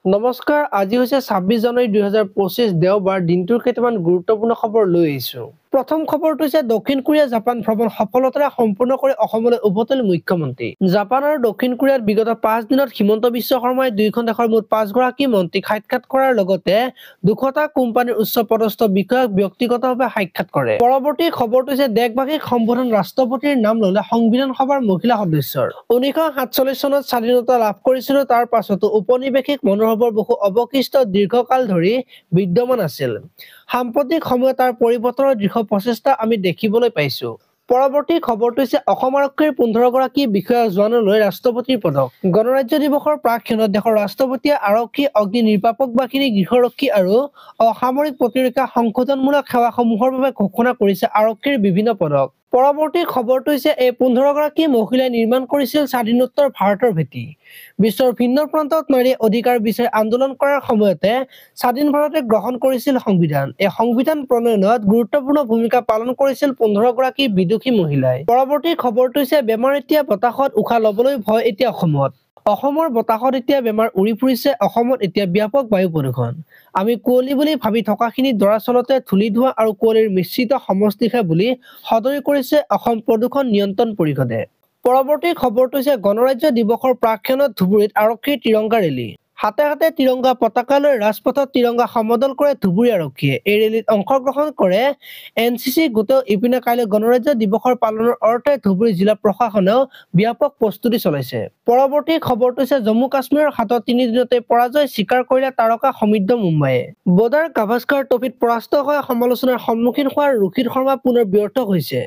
নমস্কাৰ, আজি হৈছে ২৬ জানুৱাৰী ২০২৫ দেওবাৰ। দিনটোৰ কেইটামান গুৰুত্বপূৰ্ণ খবৰ লৈ আহিছো। প্ৰথম খবৰটো হৈছে দক্ষিণ কোৰিয়া জাপান ভ্ৰমণ সফলতাৰে সম্পূৰ্ণ কৰি অসমলৈ উভতিল মুখ্যমন্ত্ৰী। জাপান আৰু দক্ষিণ কোৰিয়াত বিগত ৫ দিনত হিমন্ত বিশ্ব শৰ্মাই দুয়োখন দেশৰ মুঠ ৫গৰাকী মন্ত্ৰীক সাক্ষাৎ কৰাৰ লগতে ২০০টা কোম্পানীৰ উচ্চপদস্থ বিষয়াক ব্যক্তিগতভাৱে সাক্ষাৎ কৰে। পৰৱৰ্তী খবৰটো হৈছে দেশবাসীক সম্বোধন ৰাষ্ট্ৰপতিৰ নাম ললে সংবিধান সভাৰ মহিলা সদস্যৰ। ১৯৪৭ চনত স্বাধীনতা লাভ কৰিছিলো, তাৰ পাছতো উপনিৱেশিক মনোভাৱৰ বহু অৱশিষ্ট দীৰ্ঘকাল ধৰি বিদ্যমান আছিল। সাম্প্ৰতিক সময়ত তাৰ পৰিৱৰ্তনৰ দৃঢ় প্ৰচেষ্টা আমি দেখিবলৈ পাইছো। পৰৱৰ্তী খবৰটো হৈছে অসম আৰক্ষীৰ ১৫গৰাকী বিষয়া জোৱানলৈ ৰাষ্ট্ৰপতিৰ পদক। গণৰাজ্য দিৱসৰ প্ৰাকক্ষণত দেশৰ ৰাষ্ট্ৰপতিয়ে আৰক্ষী, অগ্নি নিৰ্বাপক বাহিনী, গৃহৰক্ষী আৰু অসামৰিক প্ৰতিৰক্ষা সংশোধনমূলক সেৱাসমূহৰ বাবে ঘোষণা কৰিছে আৰক্ষীৰ বিভিন্ন পদক। পৰৱৰ্তী খবৰটো হৈছে এই ১৫গৰাকী মহিলাই নিৰ্মাণ কৰিছিল স্বাধীনোত্তৰ ভাৰতৰ ভেটি। বিশ্বৰ ভিন্ন প্ৰান্তত নাৰীয়ে অধিকাৰ বিচাৰি আন্দোলন কৰাৰ সময়তে স্বাধীন ভাৰতে গ্ৰহণ কৰিছিল সংবিধান। এই সংবিধান প্ৰণয়নত গুৰুত্বপূৰ্ণ ভূমিকা পালন কৰিছিল ১৫গৰাকী বিদুষী মহিলাই। পৰৱৰ্তী খবৰটো হৈছে বেমাৰ এতিয়া বতাহত, উশাহ লবলৈ ভয় এতিয়া অসমত। অসমৰ বতাহত এতিয়া বেমাৰ উৰি ফুৰিছে। অসমত এতিয়া ব্যাপক বায়ু প্ৰদূষণ। আমি কুঁৱলী বুলি ভাবি থকাখিনি দৰাচলতে ধূলি ধোঁৱা আৰু কুঁৱলীৰ মিশ্ৰিত সমষ্টিহে বুলি সদৰি কৰিছে অসম প্ৰদূষণ নিয়ন্ত্ৰণ পৰিষদে। পৰৱৰ্তী খবৰটো হৈছে গণৰাজ্য দিৱসৰ প্ৰাকক্ষণত ধুবুৰীত আৰক্ষীৰ তিৰংগা ৰেলী। হাতে হাতে তিৰংগা পতাকা লৈ ৰাজপথত তিৰংগা সমদল কৰে ধুবুৰী আৰক্ষীয়ে। এই ৰেলীত অংশগ্ৰহণ কৰে এনচিচি গোটেও। ইপিনে কাইলৈ গণৰাজ্য দিৱসৰ পালনৰ অৰ্থে ধুবুৰী জিলা প্ৰশাসনেও ব্যাপক প্ৰস্তুতি চলাইছে। পৰৱৰ্তী খবৰটো হৈছে জম্মু কাশ্মীৰৰ হাতত ৩ দিনতে পৰাজয় স্বীকাৰ কৰিলে তাৰকা সমৃদ্ধ মুম্বাইয়ে। বৰ্ডাৰ গাভাস্কাৰ ট্ৰফীত পৰাস্ত হৈ সমালোচনাৰ সন্মুখীন হোৱা ৰোহিত শৰ্মা পুনৰ ব্যৰ্থ হৈছে।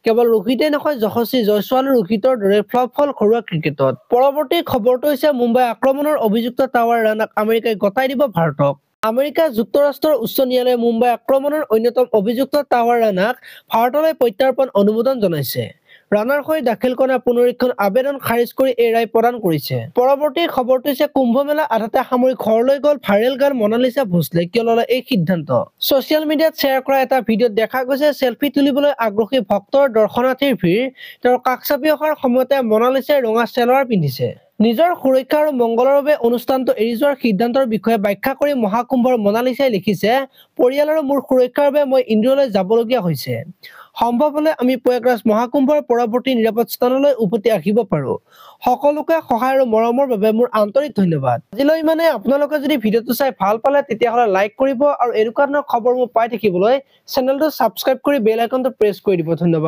কেৱল ৰোহিতেই নহয়, যশস্বী জয়ছোৱালো ৰোহিতৰ দৰে ফ্লপ হল ঘৰুৱা ক্ৰিকেটত। পৰৱৰ্তী খবৰটো হৈছে মুম্বাই আক্ৰমণৰ অভিযুক্ত টাৱাৰ ৰাণাক আমেৰিকাই গতাই দিব ভাৰতক। আমেৰিকা যুক্তৰাষ্ট্ৰৰ উচ্চ ন্যায়ালয়ে মুম্বাই আক্ৰমণৰ অন্যতম অভিযুক্ত টাৱাৰ ৰাণাক ভাৰতলৈ প্ৰত্যাৰ্পণ অনুমোদন জনাইছে। ৰাণাৰ হৈ দাখিল কৰা পুনৰীক্ষণ আবেদন খাৰিজ কৰি এই ৰায় প্ৰদান কৰিছে। পৰৱৰ্তী খবৰটো হৈছে কুম্ভ মেলা আধাতে সামৰি ঘৰলৈ গ'ল ভাইৰেল গাৰ্ল মনালিছা ভোছলে। কিয় ল'লে এই সিদ্ধান্ত? ছচিয়েল মিডিয়াত শ্বেয়াৰ কৰা এটা ভিডিঅ'ত দেখা গৈছে চেলফি তুলিবলৈ আগ্ৰহী ভক্তৰ দৰ্শনাৰ্থীৰ ভিৰ। তেওঁৰ কাষ চাপি অহাৰ সময়তে মনালিছাই ৰঙা চেলৱাৰ পিন্ধিছে। নিজৰ সুৰক্ষা আৰু মংগলৰ বাবে অনুষ্ঠানটো এৰি যোৱাৰ সিদ্ধান্তৰ বিষয়ে ব্যাখ্যা কৰি মহাকুম্ভৰ মনালিছাই লিখিছে, পৰিয়াল আৰু মোৰ সুৰক্ষাৰ বাবে মই ইন্দ্ৰলৈ যাবলগীয়া হৈছে। সম্ভৱ হলে আমি প্ৰয়াগৰাজ মহাকুম্ভৰ পৰৱৰ্তী নিৰাপদ স্থানলৈ উভতি আহিব পাৰো। সকলোকে সহায় আৰু মৰমৰ বাবে মোৰ আন্তৰিক ধন্যবাদ। আজিলৈ ইমানে। আপোনালোকে যদি ভিডিঅ'টো চাই ভাল পালে তেতিয়াহ'লে লাইক কৰিব আৰু এনেকুৱা ধৰণৰ খবৰবোৰ পাই থাকিবলৈ চেনেলটো ছাবস্ক্ৰাইব কৰি বেল আইকনটো প্ৰেছ কৰি দিব। ধন্যবাদ।